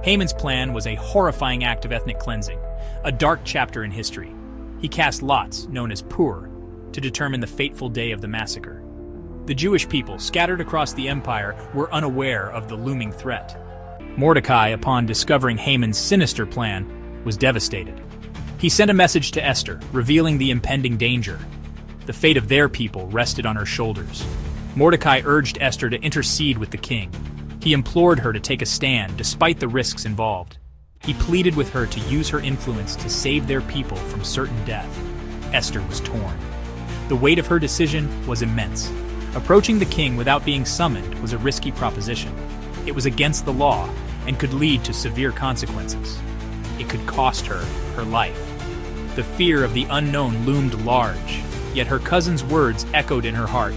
Haman's plan was a horrifying act of ethnic cleansing, a dark chapter in history. He cast lots, known as pur, to determine the fateful day of the massacre. The Jewish people, scattered across the empire, were unaware of the looming threat. Mordecai, upon discovering Haman's sinister plan, was devastated. He sent a message to Esther, revealing the impending danger. The fate of their people rested on her shoulders. Mordecai urged Esther to intercede with the king. He implored her to take a stand, despite the risks involved. He pleaded with her to use her influence to save their people from certain death. Esther was torn. The weight of her decision was immense. Approaching the king without being summoned was a risky proposition. It was against the law and could lead to severe consequences. It could cost her her life. The fear of the unknown loomed large, yet her cousin's words echoed in her heart.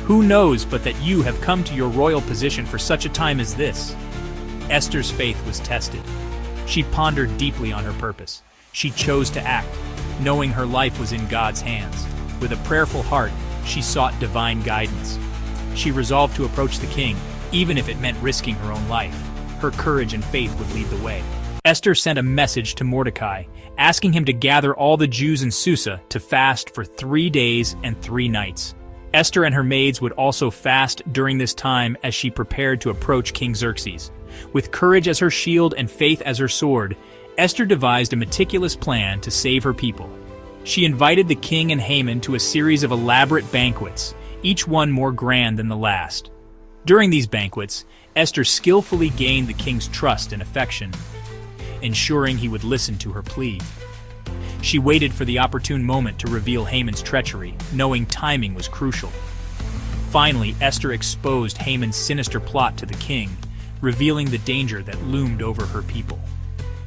Who knows but that you have come to your royal position for such a time as this? Esther's faith was tested. She pondered deeply on her purpose. She chose to act, knowing her life was in God's hands. With a prayerful heart, she sought divine guidance. She resolved to approach the king, even if it meant risking her own life. Her courage and faith would lead the way. Esther sent a message to Mordecai, asking him to gather all the Jews in Susa to fast for 3 days and 3 nights. Esther and her maids would also fast during this time as she prepared to approach King Xerxes. With courage as her shield and faith as her sword, Esther devised a meticulous plan to save her people. She invited the king and Haman to a series of elaborate banquets, each one more grand than the last. During these banquets, Esther skillfully gained the king's trust and affection, ensuring he would listen to her plea. She waited for the opportune moment to reveal Haman's treachery, knowing timing was crucial. Finally, Esther exposed Haman's sinister plot to the king, revealing the danger that loomed over her people.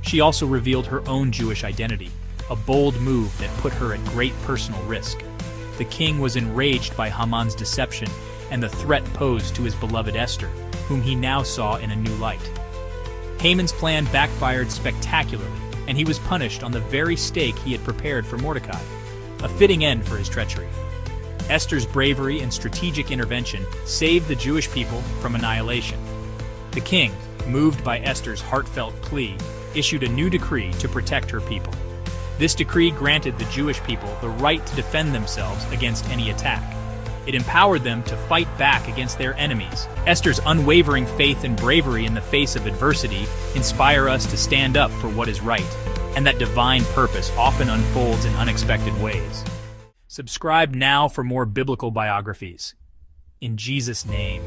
She also revealed her own Jewish identity, a bold move that put her at great personal risk. The king was enraged by Haman's deception and the threat posed to his beloved Esther, whom he now saw in a new light. Haman's plan backfired spectacularly, and he was punished on the very stake he had prepared for Mordecai, a fitting end for his treachery. Esther's bravery and strategic intervention saved the Jewish people from annihilation. The king, moved by Esther's heartfelt plea, issued a new decree to protect her people. This decree granted the Jewish people the right to defend themselves against any attack. It empowered them to fight back against their enemies. Esther's unwavering faith and bravery in the face of adversity inspire us to stand up for what is right, and that divine purpose often unfolds in unexpected ways. Subscribe now for more biblical biographies. In Jesus' name.